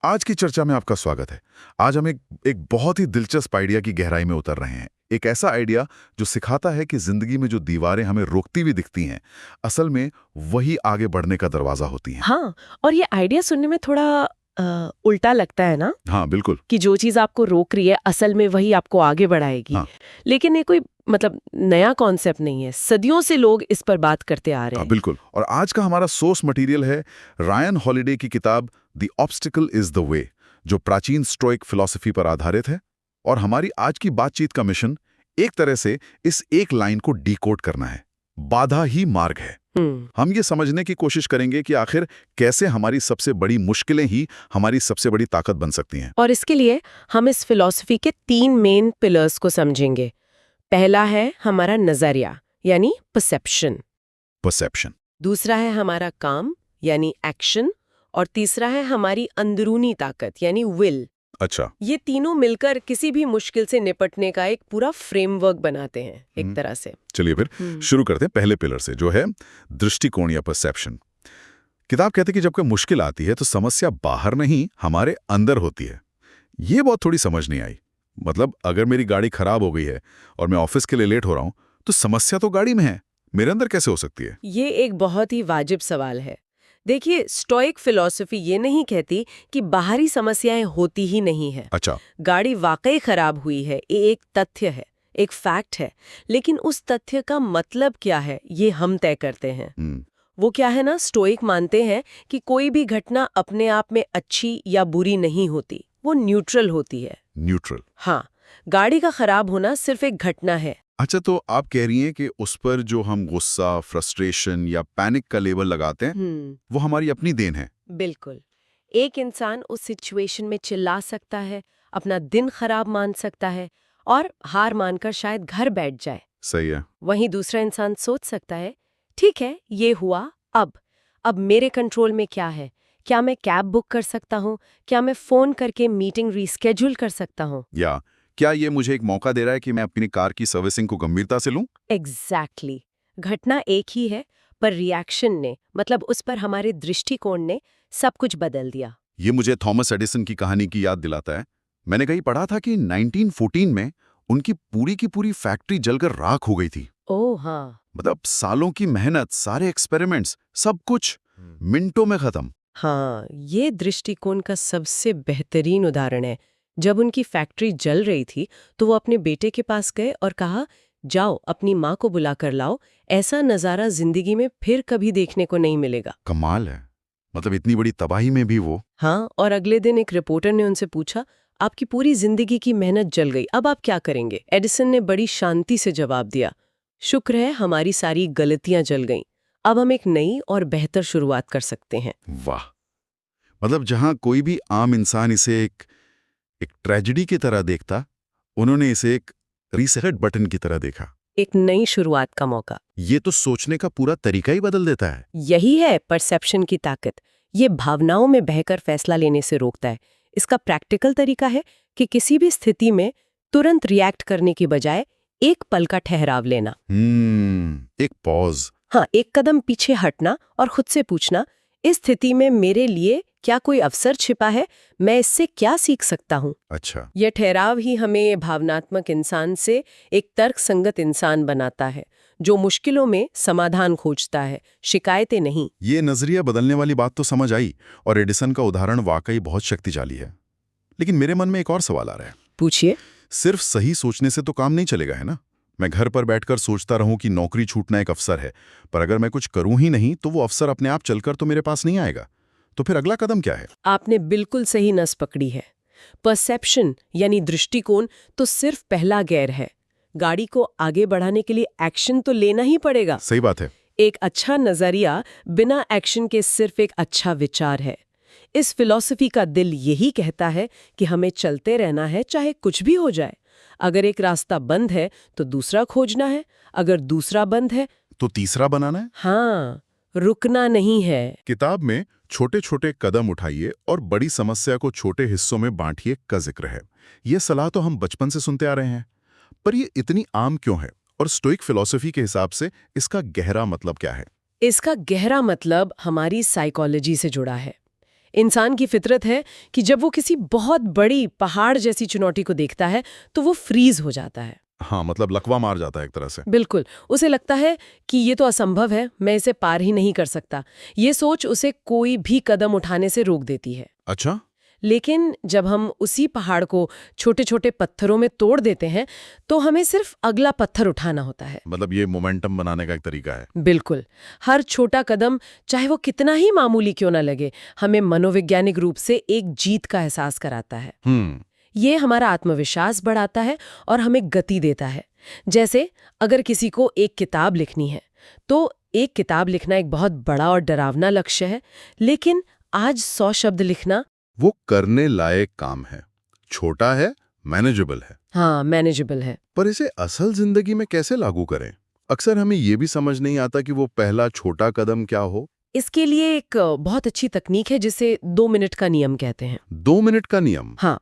आज की चर्चा में आपका स्वागत है। आज हम एक बहुत ही दिलचस्प आइडिया की गहराई में उतर रहे हैं। एक ऐसा आइडिया जो सिखाता है कि जिंदगी में जो दीवारें हमें रोकती हुई दिखती हैं, असल में वही आगे बढ़ने का दरवाजा होती हैं। हाँ, और ये आइडिया सुनने में थोड़ा उल्टा लगता है ना, हाँ, बिल्कुल। कि जो चीज आपको रोक रही है असल में वही आपको आगे बढ़ाएगी। हाँ। लेकिन ये कोई नया कॉन्सेप्ट नहीं है। सदियों से लोग इस पर बात करते आ रहे हैं। बिल्कुल। और आज का हमारा सोर्स मटेरियल है रायन हॉलिडे की किताब the obstacle is the way, जो प्राचीन स्टोइक फिलॉसफी पर आधारित है। और हमारी आज की बातचीत का मिशन एक तरह से इस एक लाइन को डिकोड करना है, बाधा ही मार्ग है। हम ये समझने की कोशिश करेंगे कि आखिर कैसे हमारी सबसे बड़ी मुश्किलें ही हमारी सबसे बड़ी ताकत बन सकती हैं। और इसके लिए हम इस फिलॉसफी के 3 मेन पिलर्स को समझेंगे। पहला है हमारा नजरिया यानी परसेप्शन। दूसरा है हमारा काम यानी एक्शन। और तीसरा है हमारी अंदरूनी ताकत यानी विल। अच्छा। ये तीनों मिलकर किसी भी मुश्किल से निपटने का एक पूरा फ्रेमवर्क बनाते हैं एक तरह से। चलिए फिर शुरू करते हैं पहले पिलर से, जो है दृष्टिकोण या परसेप्शन। किताब कहते हैं कि जब कोई मुश्किल आती है तो समस्या बाहर नहीं हमारे अंदर होती है। ये बहुत थोड़ी समझ नहीं आई। मतलब अगर मेरी गाड़ी खराब हो गई है और मैं ऑफिस के लिए लेट हो रहा हूं, तो समस्या तो गाड़ी में है, मेरे अंदर कैसे हो सकती है? ये एक बहुत ही वाजिब सवाल है। देखिए, स्टोइक फिलॉसफी ये नहीं कहती कि बाहरी समस्याएं होती ही नहीं है। अच्छा। गाड़ी वाकई खराब हुई है, ये एक तथ्य है, एक फैक्ट है। लेकिन उस तथ्य का मतलब क्या है, ये हम तय करते हैं। वो क्या है ना, स्टोइक मानते हैं कि कोई भी घटना अपने आप में अच्छी या बुरी नहीं होती, वो न्यूट्रल होती है। न्यूट्रल। हाँ, गाड़ी का खराब होना सिर्फ एक घटना है। अच्छा, तो आप कह रही हैं कि उस पर जो हम गुस्सा, फ्रस्ट्रेशन या पैनिक का लेबल लगाते हैं, वो हमारी अपनी देन है। बिल्कुल। एक इंसान उस सिचुएशन में चिल्ला सकता है, अपना दिन खराब मान सकता है और हार मानकर शायद घर बैठ जाए। सही है। वहीं दूसरा इंसान सोच सकता है, ठीक है, ये हुआ, अब मेरे कंट्रोल में क्या है? क्या मैं कैब बुक कर सकता हूँ? क्या मैं फोन करके मीटिंग रीस्केड्यूल कर सकता हूँ? या क्या ये मुझे एक मौका दे रहा है कि मैं अपनी कार की सर्विसिंग को गंभीरता से लूं? एग्जैक्टली। घटना एक ही है, पर रिएक्शन ने, मतलब उस पर हमारे दृष्टिकोण ने सब कुछ बदल दिया। ये मुझे थॉमस एडिसन की कहानी की याद दिलाता है। मैंने कहीं पढ़ा था कि 1914 में उनकी पूरी की पूरी फैक्ट्री जलकर राख हो गई थी। ओह हाँ। मतलब सालों की मेहनत, सारे एक्सपेरिमेंट्स, सब कुछ मिनटों में खत्म। हाँ, ये दृष्टिकोण का सबसे बेहतरीन उदाहरण है। जब उनकी फैक्ट्री जल रही थी तो वो अपने बेटे के पास गए और कहा, जाओ अपनी माँ को बुला कर लाओ, ऐसा नज़ारा जिंदगी में फिर कभी देखने को नहीं मिलेगा। कमाल है। मतलब इतनी बड़ी तबाही में भी वो। हाँ, और अगले दिन एक रिपोर्टर ने उनसे पूछा, आपकी पूरी जिंदगी की मेहनत जल गई, अब आप क्या करेंगे? एडिसन ने बड़ी शांति से जवाब दिया, शुक्र है हमारी सारी गलतियां जल गईं, अब हम एक नई और बेहतर शुरुआत कर सकते हैं। वाह। मतलब जहां कोई भी आम इंसान इसे एक ट्रेजेडी की तरह देखता, उन्होंने इसे एक रीसेट बटन की तरह देखा। एक नई शुरुआत का मौका। ये तो सोचने का पूरा तरीका ही बदल देता है। यही है परसेप्शन की ताकत। ये भावनाओं में बहकर फैसला लेने से रोकता है। इसका प्रैक्टिकल तरीका है कि किसी भी स्थिति में तुरंत रिएक्ट करने की बजाय एक पल का ठहराव लेना। एक पॉज। हाँ, एक कदम पीछे हटना और खुद से पूछना, इस स्थिति में मेरे लिए क्या कोई अवसर छिपा है? मैं इससे क्या सीख सकता हूँ? अच्छा। यह ठहराव ही हमें भावनात्मक इंसान से एक तर्कसंगत इंसान बनाता है, जो मुश्किलों में समाधान खोजता है, शिकायतें नहीं। ये नजरिया बदलने वाली बात तो समझ आई, और एडिसन का उदाहरण वाकई बहुत शक्तिशाली है। लेकिन मेरे मन में एक और सवाल आ रहा है। पूछिए। सिर्फ सही सोचने से तो काम नहीं चलेगा, है ना? मैं घर पर बैठकर सोचता रहूं कि नौकरी छूटना एक अवसर है, पर अगर मैं कुछ करूं ही नहीं तो वो अवसर अपने आप चलकर तो मेरे पास नहीं आएगा। तो फिर अगला कदम क्या है? आपने बिल्कुल सही नस पकड़ी है। परसेप्शन यानी दृष्टिकोण तो सिर्फ पहला गेयर है। गाड़ी को आगे बढ़ाने के लिए एक्शन तो लेना ही पड़ेगा। सही बात है। एक अच्छा नजरिया बिना एक्शन के सिर्फ एक अच्छा विचार है। इस फिलॉसफी का दिल यही कहता है कि हमें चलते रहना है, चाहे कुछ भी हो जाए। अगर एक रास्ता बंद है तो दूसरा खोजना है, अगर दूसरा बंद है तो तीसरा बनाना है। हाँ, रुकना नहीं है। किताब में छोटे छोटे कदम उठाइए और बड़ी समस्या को छोटे हिस्सों में बांटिए का जिक्र है। ये सलाह तो हम बचपन से सुनते आ रहे हैं, पर ये इतनी आम क्यों है? और स्टोइक फिलॉसफी के हिसाब से इसका गहरा मतलब क्या है? इसका गहरा मतलब हमारी साइकोलॉजी से जुड़ा है। इंसान की फितरत है कि जब वो किसी बहुत बड़ी पहाड़ जैसी चुनौती को देखता है तो वो फ्रीज हो जाता है। हाँ, मतलब लकवा मार जाता है एक तरह से। बिल्कुल, उसे लगता है कि ये तो असंभव है, मैं इसे पार ही नहीं कर सकता। ये सोच उसे कोई भी कदम उठाने से रोक देती है। अच्छा। लेकिन जब हम उसी पहाड़ को छोटे छोटे पत्थरों में तोड़ देते हैं तो हमें सिर्फ अगला पत्थर उठाना होता है। मतलब ये मोमेंटम बनाने का एक तरीका है। बिल्कुल, हर छोटा कदम, चाहे वो कितना ही मामूली क्यों ना लगे, हमें मनोवैज्ञानिक रूप से एक जीत का एहसास कराता है। ये हमारा आत्मविश्वास बढ़ाता है और हमें गति देता है। जैसे अगर किसी को एक किताब लिखनी है तो एक किताब लिखना एक बहुत बड़ा और डरावना लक्ष्य है, लेकिन आज 100 शब्द लिखना वो करने लायक काम है, छोटा है, मैनेजेबल है। हाँ, मैनेजेबल है। पर इसे असल जिंदगी में कैसे लागू करें? अक्सर हमें ये भी समझ नहीं आता कि वो पहला छोटा कदम क्या हो। इसके लिए एक बहुत अच्छी तकनीक है जिसे 2 मिनट का नियम कहते हैं। 2 मिनट का नियम? हाँ,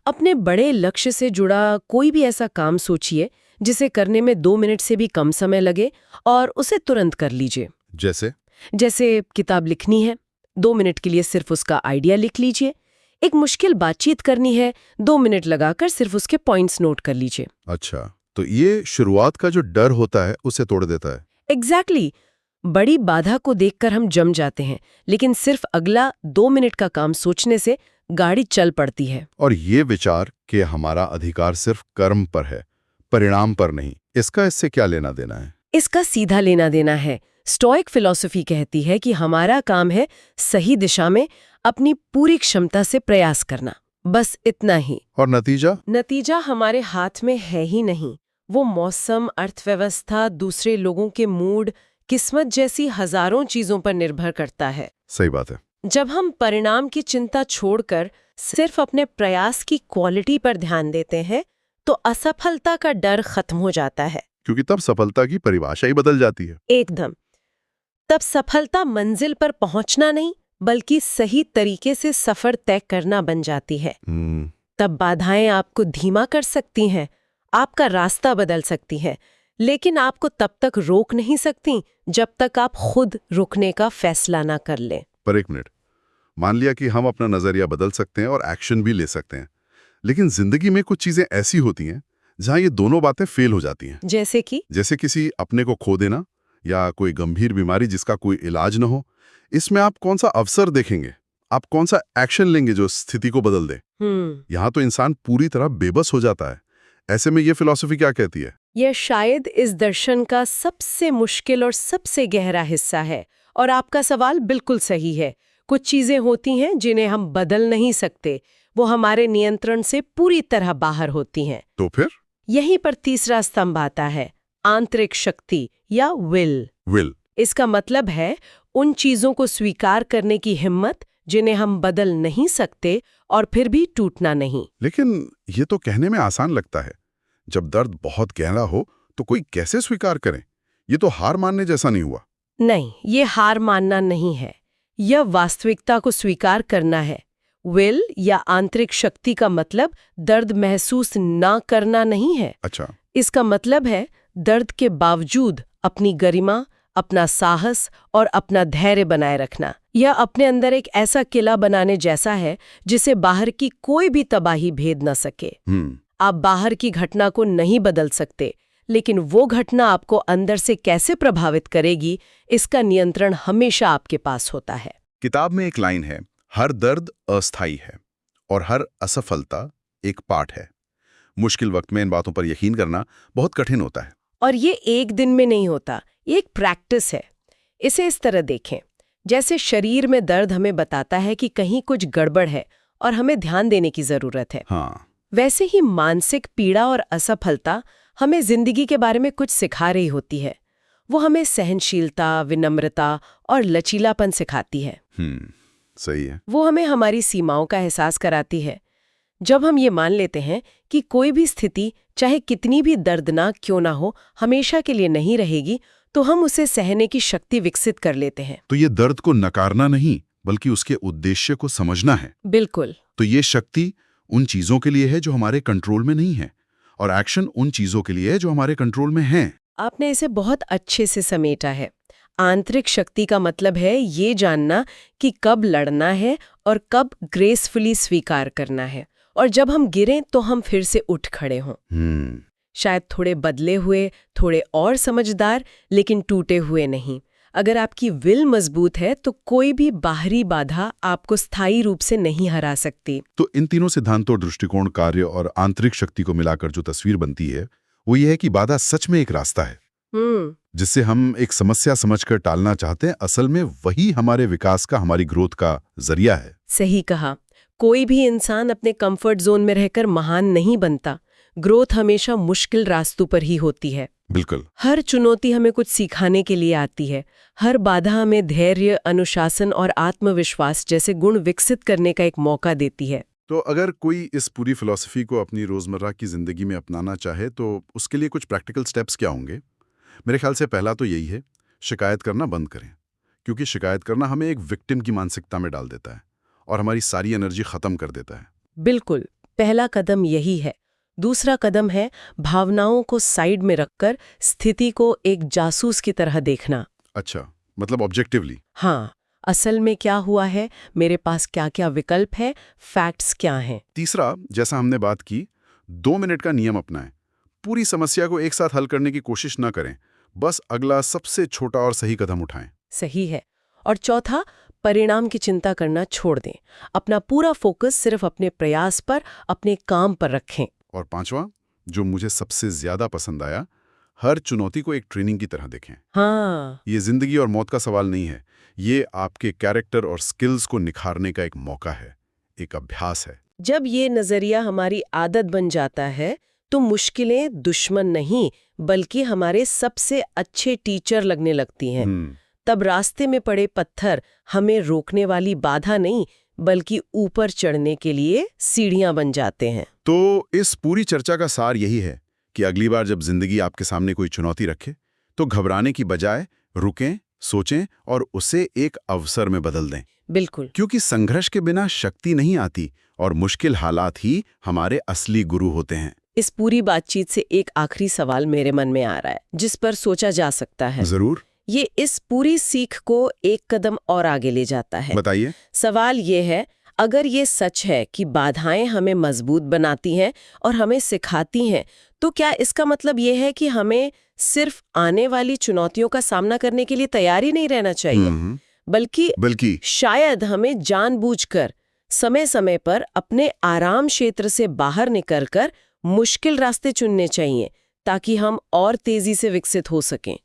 अपने बड़े लक्ष्य से जुड़ा कोई भी ऐसा काम सोचिए जिसे करने में 2 मिनट से भी कम समय लगे और उसे तुरंत कर लीजिए। जैसे किताब लिखनी है, 2 मिनट के लिए सिर्फ उसका आइडिया लिख लीजिए। एक मुश्किल बातचीत करनी है, 2 मिनट लगाकर सिर्फ उसके पॉइंट्स नोट कर लीजिए। अच्छा, तो ये शुरुआत का जो डर होता है उसे तोड़ देता है। एग्जैक्टली। बड़ी बाधा को देखकर हम जम जाते हैं, लेकिन सिर्फ अगला 2 मिनट का काम सोचने से गाड़ी चल पड़ती है। और ये विचार कि हमारा अधिकार सिर्फ कर्म पर है, परिणाम पर नहीं, इसका इससे क्या लेना देना है? इसका सीधा लेना देना है। स्टोइक फिलॉसफी कहती है कि हमारा काम है सही दिशा में अपनी पूरी क्षमता से प्रयास करना, बस इतना ही। और नतीजा? नतीजा हमारे हाथ में है ही नहीं। वो मौसम, अर्थव्यवस्था, दूसरे लोगों के मूड, किस्मत जैसी हजारों चीजों पर निर्भर करता है। सही बात है। जब हम परिणाम की चिंता छोड़कर सिर्फ अपने प्रयास की क्वालिटी पर ध्यान देते हैं तो असफलता का डर खत्म हो जाता है। क्योंकि तब सफलता की परिभाषा ही बदल जाती है। एकदम। तब सफलता मंजिल पर पहुंचना नहीं बल्कि सही तरीके से सफर तय करना बन जाती है। तब बाधाएं आपको धीमा कर सकती हैं, आपका रास्ता बदल सकती हैं, लेकिन आपको तब तक रोक नहीं सकती जब तक आप खुद रुकने का फैसला ना कर लें। पर एक मिनट, मान लिया कि हम अपना नजरिया बदल सकते हैं और एक्शन भी ले सकते हैं, लेकिन जिंदगी में कुछ चीजें ऐसी होती हैं जहां ये दोनों बातें फेल हो जाती हैं। जैसे किसी अपने को खो देना या कोई गंभीर बीमारी जिसका कोई इलाज न हो। इसमें आप कौन सा अवसर देखेंगे, आप कौन सा एक्शन लेंगे जो स्थिति को बदल दे? यहाँ तो इंसान पूरी तरह बेबस हो जाता है। ऐसे में ये फिलॉसफी क्या कहती है? यह शायद इस दर्शन का सबसे मुश्किल और सबसे गहरा हिस्सा है। और आपका सवाल बिल्कुल सही है। कुछ चीजें होती हैं जिन्हें हम बदल नहीं सकते, वो हमारे नियंत्रण से पूरी तरह बाहर होती हैं। तो फिर यहीं पर तीसरा स्तंभ आता है, आंतरिक शक्ति या विल। इसका मतलब है उन चीजों को स्वीकार करने की हिम्मत जिन्हें हम बदल नहीं सकते और फिर भी टूटना नहीं। लेकिन ये तो कहने में आसान लगता है। जब दर्द बहुत गहरा हो तो कोई कैसे स्वीकार करे? ये तो हार मानने जैसा नहीं हुआ। नहीं, ये हार मानना नहीं है, यह वास्तविकता को स्वीकार करना है। विल या आंतरिक शक्ति का मतलब दर्द महसूस ना करना नहीं है। अच्छा। इसका मतलब है दर्द के बावजूद अपनी गरिमा, अपना साहस और अपना धैर्य बनाए रखना। यह अपने अंदर एक ऐसा किला बनाने जैसा है जिसे बाहर की कोई भी तबाही भेद न सके। आप बाहर की घटना को नहीं बदल सकते, लेकिन वो घटना आपको अंदर से कैसे प्रभावित करेगी, इसका नियंत्रण हमेशा आपके पास होता है। किताब में एक लाइन है, हर दर्द अस्थायी है और हर असफलता एक पाठ है। मुश्किल वक्त में इन बातों पर यकीन करना बहुत कठिन होता है। और ये एक दिन में नहीं होता, ये एक प्रैक्टिस है। इसे इस तरह देखें, जैसे शरीर में दर्द हमें बताता है कि कहीं कुछ गड़बड़ है और हमें ध्यान देने की जरूरत है। वैसे ही मानसिक पीड़ा और असफलता हमें जिंदगी के बारे में कुछ सिखा रही होती है। वो हमें सहनशीलता, विनम्रता और लचीलापन सिखाती है। सही है। वो हमें हमारी सीमाओं का एहसास कराती है। जब हम ये मान लेते हैं कि कोई भी स्थिति चाहे कितनी भी दर्दनाक क्यों ना हो हमेशा के लिए नहीं रहेगी, तो हम उसे सहने की शक्ति विकसित कर लेते हैं। तो ये दर्द को नकारना नहीं बल्कि उसके उद्देश्य को समझना है। बिल्कुल। तो ये शक्ति उन चीजों के लिए है जो हमारे कंट्रोल में नहीं है और एक्शन उन चीजों के लिए है जो हमारे कंट्रोल में है। आपने इसे बहुत अच्छे से समेटा है। आंतरिक शक्ति का मतलब है ये जानना कि कब लड़ना है और कब ग्रेसफुली स्वीकार करना है, और जब हम गिरें तो हम फिर से उठ खड़े हों। शायद थोड़े बदले हुए, थोड़े और समझदार, लेकिन टूटे हुए नहीं। अगर आपकी विल मजबूत है तो कोई भी बाहरी बाधा आपको स्थायी रूप से नहीं हरा सकती। तो इन तीनों सिद्धांतों, दृष्टिकोण, कार्य और आंतरिक शक्ति को मिलाकर जो तस्वीर बनती है वो ये है कि बाधा सच में एक रास्ता है जिससे हम एक समस्या समझकर टालना चाहते हैं। असल में वही हमारे विकास का, हमारी ग्रोथ का जरिया है। सही कहा। कोई भी इंसान अपने कंफर्ट जोन में रहकर महान नहीं बनता। ग्रोथ हमेशा मुश्किल रास्तों पर ही होती है। बिल्कुल। हर चुनौती हमें कुछ सिखाने के लिए आती है। हर बाधा हमें धैर्य, अनुशासन और आत्मविश्वास जैसे गुण विकसित करने का एक मौका देती है। तो अगर कोई इस पूरी फिलॉसफी को अपनी रोजमर्रा की जिंदगी में अपनाना चाहे तो उसके लिए कुछ प्रैक्टिकल स्टेप्स क्या होंगे? मेरे ख्याल से पहला तो यही है, शिकायत करना बंद करें, क्योंकि शिकायत करना हमें एक विक्टिम की मानसिकता में डाल देता है और हमारी सारी एनर्जी खत्म कर देता है। बिल्कुल, पहला कदम यही है। दूसरा कदम है भावनाओं को साइड में रखकर स्थिति को एक जासूस की तरह देखना। अच्छा, मतलब ऑब्जेक्टिवली? हाँ, असल में क्या हुआ है, मेरे पास क्या क्या विकल्प है, फैक्ट्स क्या हैं। तीसरा, जैसा हमने बात की, 2 मिनट का नियम अपनाएं। पूरी समस्या को एक साथ हल करने की कोशिश न करें, बस अगला सबसे छोटा और सही कदम उठाएं। सही है। और चौथा, परिणाम की चिंता करना छोड़ दें। अपना पूरा फोकस सिर्फ अपने प्रयास पर, अपने काम पर रखें। और पांचवा, जो मुझे सबसे ज्यादा पसंद आया, हर चुनौती को एक ट्रेनिंग की तरह देखें। हाँ, ये जिंदगी और मौत का सवाल नहीं है, ये आपके कैरेक्टर और स्किल्स को निखारने का एक मौका है, एक अभ्यास है। जब ये नजरिया हमारी आदत बन जाता है तो मुश्किलें दुश्मन नहीं बल्कि हमारे सबसे अच्छे टीचर लगने लगती हैं। तब रास्ते में पड़े पत्थर हमें रोकने वाली बाधा नहीं बल्कि ऊपर चढ़ने के लिए सीढ़ियां बन जाते हैं। तो इस पूरी चर्चा का सार यही है कि अगली बार जब जिंदगी आपके सामने कोई चुनौती रखे तो घबराने की बजाय रुकें, सोचें और उसे एक अवसर में बदल दें। बिल्कुल, क्योंकि संघर्ष के बिना शक्ति नहीं आती और मुश्किल हालात ही हमारे असली गुरु होते हैं। इस पूरी बातचीत से एक आखिरी सवाल मेरे मन में आ रहा है जिस पर सोचा जा सकता है। जरूर। ये इस पूरी सीख को एक कदम और आगे ले जाता है। बताइए। सवाल ये है, अगर ये सच है कि बाधाएं हमें मजबूत बनाती हैं और हमें सिखाती हैं, तो क्या इसका मतलब ये है कि हमें सिर्फ आने वाली चुनौतियों का सामना करने के लिए तैयार ही नहीं रहना चाहिए, बल्कि शायद हमें जानबूझकर समय समय पर अपने आराम क्षेत्र से बाहर निकलकर मुश्किल रास्ते चुनने चाहिए ताकि हम और तेजी से विकसित हो सकें।